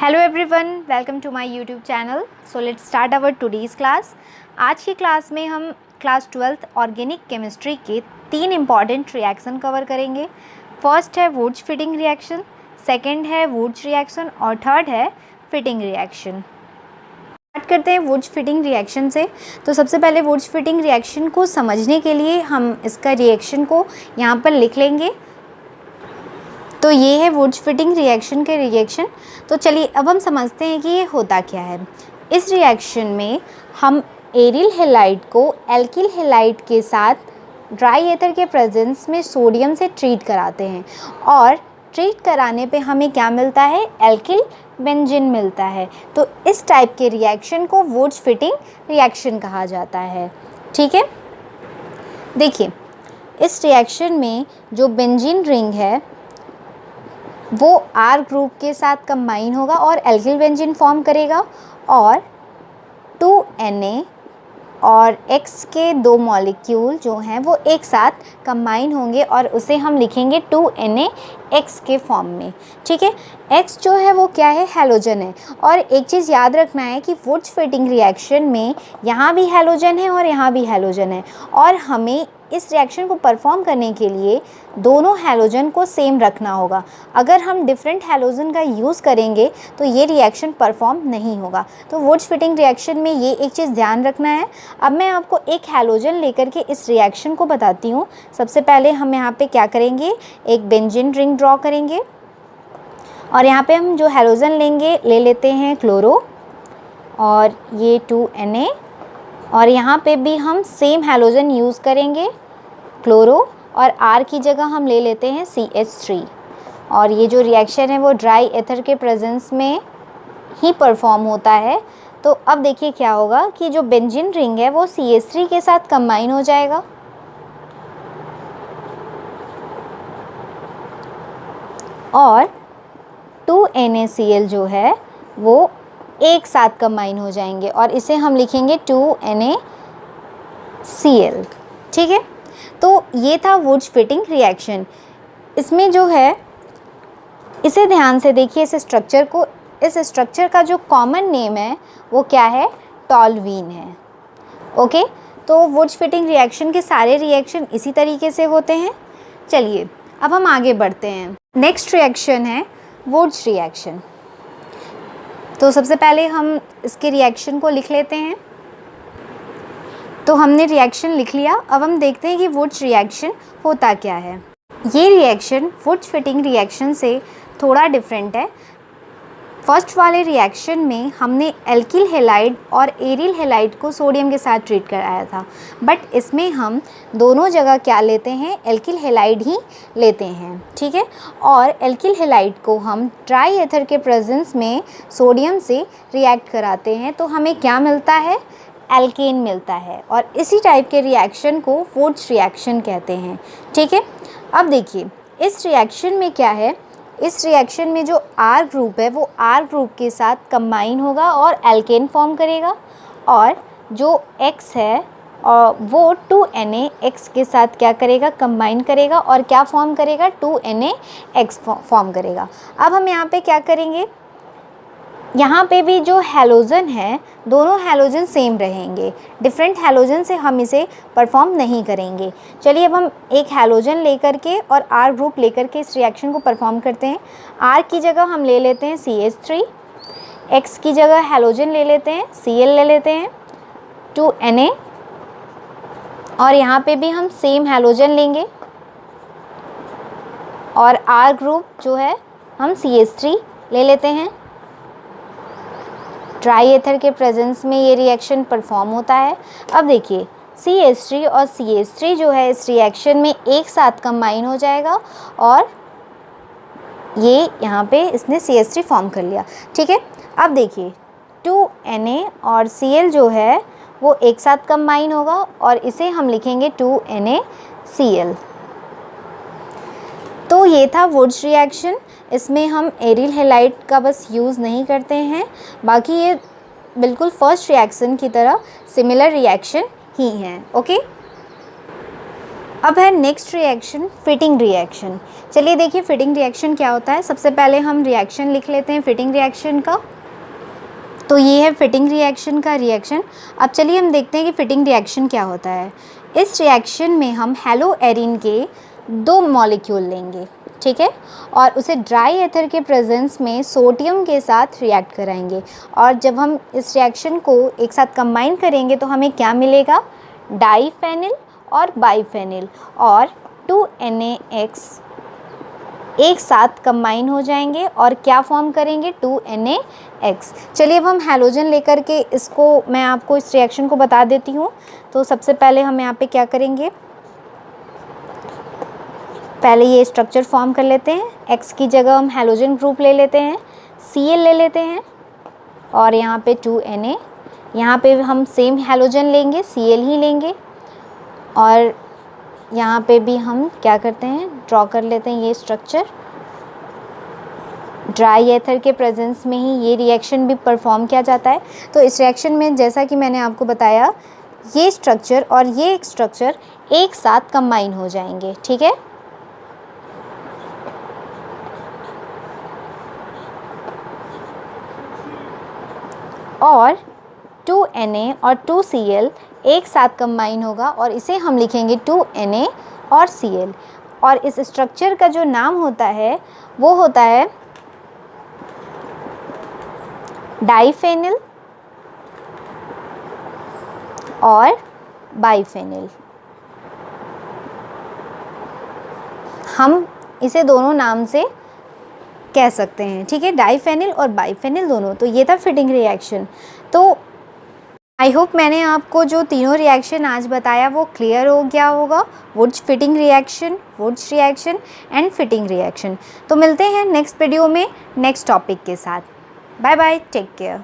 Hello everyone, welcome to my YouTube channel. So let's start our today's class. आज की class में हम class 12th organic chemistry के 3 important reaction cover करेंगे। First है woods Fittig reaction, second है Wurtz reaction और third है फिटिंग रिएक्शन। स्टार्ट करते हैं वुड्स फिटिंग रिएक्शन से। तो सबसे पहले वुड्स फिटिंग रिएक्शन को समझने के लिए हम इसका रिएक्शन को यहाँ पर लिख लेंगे। तो ये है वुड्स फिटिंग रिएक्शन के रिएक्शन। तो चलिए अब हम समझते हैं कि ये होता क्या है। इस रिएक्शन में हम एरिल हैलाइड को एल्किल हैलाइड के साथ ड्राई एथर के प्रेजेंस में सोडियम से ट्रीट कराते हैं और ट्रीट कराने पे हमें क्या मिलता है, एल्किल बेंजीन मिलता है। तो इस टाइप के रिएक्शन को वुड्स फिटिंग रिएक्शन कहा जाता है। ठीक है, देखिए इस रिएक्शन में जो बेंजीन रिंग है वो R ग्रुप के साथ कंबाइन होगा और एल्किल बेंजीन फॉर्म करेगा और 2Na और X के 2 मॉलिक्यूल जो हैं वो एक साथ कंबाइन होंगे और उसे हम लिखेंगे 2NaX के फॉर्म में। ठीक है, X जो है वो क्या है, हैलोजन है। और एक चीज़ याद रखना है कि वुड्स फिटिंग रिएक्शन में यहाँ भी हैलोजन है और यहाँ भी हैलोजन है और हमें इस रिएक्शन को परफॉर्म करने के लिए दोनों हैलोजन को सेम रखना होगा। अगर हम डिफरेंट हैलोजन का यूज़ करेंगे तो ये रिएक्शन परफॉर्म नहीं होगा। तो वुड्स फिटिंग रिएक्शन में ये एक चीज़ ध्यान रखना है। अब मैं आपको एक हैलोजन लेकर के इस रिएक्शन को बताती हूँ। सबसे पहले हम यहाँ पे क्या करेंगे, एक बेंजीन रिंग ड्रॉ करेंगे और यहाँ पे हम जो हैलोजन लेंगे ले लेते हैं क्लोरो और ये 2Na और यहाँ पे भी हम सेम हैलोजन यूज़ करेंगे क्लोरो और R की जगह हम ले लेते हैं CH3 और ये जो रिएक्शन है वो ड्राई एथर के प्रेजेंस में ही परफॉर्म होता है। तो अब देखिए क्या होगा कि जो बेंजीन रिंग है वो CH3 के साथ कंबाइन हो जाएगा और 2NaCl जो है वो एक साथ कंबाइन हो जाएंगे और इसे हम लिखेंगे 2NaCl। ठीक है, तो ये था वुड्स फिटिंग रिएक्शन। इसमें जो है इसे ध्यान से देखिए, इस स्ट्रक्चर को, इस स्ट्रक्चर का जो कॉमन नेम है वो क्या है, टॉल्यूइन है। ओके, तो वुड्स फिटिंग रिएक्शन के सारे रिएक्शन इसी तरीके से होते हैं। चलिए अब हम आगे बढ़ते हैं। नेक्स्ट रिएक्शन है वुड्स रिएक्शन। तो सबसे पहले हम इसके रिएक्शन को लिख लेते हैं। तो हमने रिएक्शन लिख लिया। अब हम देखते हैं कि वुड्स रिएक्शन होता क्या है। ये रिएक्शन वुड्स फिटिंग रिएक्शन से थोड़ा डिफरेंट है। फर्स्ट वाले रिएक्शन में हमने एल्किल हैलाइड और एरिल हैलाइड को सोडियम के साथ ट्रीट कराया था, बट इसमें हम दोनों जगह क्या लेते हैं, एल्किल हैलाइड ही लेते हैं। ठीक है, और एल्किल हैलाइड को हम ड्राई एथर के प्रेजेंस में सोडियम से रिएक्ट कराते हैं तो हमें क्या मिलता है, एल्केन मिलता है और इसी टाइप के रिएक्शन को वुड्स रिएक्शन कहते हैं। ठीक है, अब देखिए इस रिएक्शन में क्या है, इस रिएक्शन में जो R ग्रुप है वो R ग्रुप के साथ कंबाइन होगा और एल्केन फॉर्म करेगा और जो X है वो 2NaX के साथ क्या करेगा, कंबाइन करेगा और क्या फॉर्म करेगा, 2NaX फॉर्म करेगा। अब हम यहाँ पे क्या करेंगे, यहाँ पे भी जो हैलोजन है दोनों हैलोजन सेम रहेंगे, डिफरेंट हैलोजन से हम इसे परफॉर्म नहीं करेंगे। चलिए अब हम एक हैलोजन लेकर के और R ग्रुप लेकर के इस रिएक्शन को परफॉर्म करते हैं। R की जगह हम ले लेते हैं CH3, X की जगह हैलोजन ले लेते हैं, Cl ले लेते हैं, 2Na और यहाँ पे भी हम सेम हैलोजन लेंगे और R ग्रुप जो है हम CH3 ले लेते हैं। ड्राई एथर के प्रेजेंस में ये रिएक्शन परफॉर्म होता है। अब देखिए CH3 और CH3 जो है इस रिएक्शन में एक साथ कंबाइन हो जाएगा और ये यहाँ पे इसने CH3 फॉर्म कर लिया। ठीक है, अब देखिए 2Na और Cl जो है वो एक साथ कंबाइन होगा और इसे हम लिखेंगे 2NaCl। तो ये था वुड्स रिएक्शन। इसमें हम एरिल हैलाइड का बस यूज़ नहीं करते हैं, बाकी ये बिल्कुल फर्स्ट रिएक्शन की तरह सिमिलर रिएक्शन ही हैं। ओके, अब है नेक्स्ट रिएक्शन, फिटिंग रिएक्शन। चलिए देखिए फिटिंग रिएक्शन क्या होता है। सबसे पहले हम रिएक्शन लिख लेते हैं फिटिंग रिएक्शन का। तो ये है फिटिंग रिएक्शन का रिएक्शन। अब चलिए हम देखते हैं कि फिटिंग रिएक्शन क्या होता है। इस रिएक्शन में हम हेलो एरिन के 2 मॉलिक्यूल लेंगे, ठीक है, और उसे ड्राई एथर के प्रेजेंस में सोडियम के साथ रिएक्ट कराएंगे। और जब हम इस रिएक्शन को एक साथ कंबाइन करेंगे तो हमें क्या मिलेगा, डाईफेनिल और बाईफेनिल और 2NaX एक साथ कंबाइन हो जाएंगे और क्या फॉर्म करेंगे, 2NaX। चलिए अब हम हैलोजन लेकर के इसको मैं आपको इस रिएक्शन को बता देती हूँ। तो सबसे पहले हम यहाँ पे क्या करेंगे, पहले ये स्ट्रक्चर फॉर्म कर लेते हैं। X की जगह हम हैलोजन ग्रुप ले लेते हैं, Cl ले लेते हैं और यहाँ पे 2Na। यहाँ पे हम सेम हैलोजन लेंगे, Cl ही लेंगे और यहाँ पे भी हम क्या करते हैं, ड्रॉ कर लेते हैं ये स्ट्रक्चर। ड्राई एथर के प्रेजेंस में ही ये रिएक्शन भी परफॉर्म किया जाता है। तो इस रिएक्शन में जैसा कि मैंने आपको बताया, ये स्ट्रक्चर और ये स्ट्रक्चर एक साथ कंबाइन हो जाएंगे, ठीक है। और 2Na और 2Cl एक साथ कंबाइन होगा और इसे हम लिखेंगे 2Na और Cl। और इस स्ट्रक्चर का जो नाम होता है वो होता है डाईफेनिल और बाईफेनिल। हम इसे दोनों नाम से कह सकते हैं, ठीक है, डाईफेनिल और बाईफेनिल दोनों। तो ये था फिटिंग रिएक्शन। तो आई होप मैंने आपको जो तीनों रिएक्शन आज बताया वो क्लियर हो गया होगा, Wurtz Fittig reaction, Wurtz reaction and Fittig reaction. तो मिलते हैं नेक्स्ट वीडियो में नेक्स्ट टॉपिक के साथ। Bye bye, take care.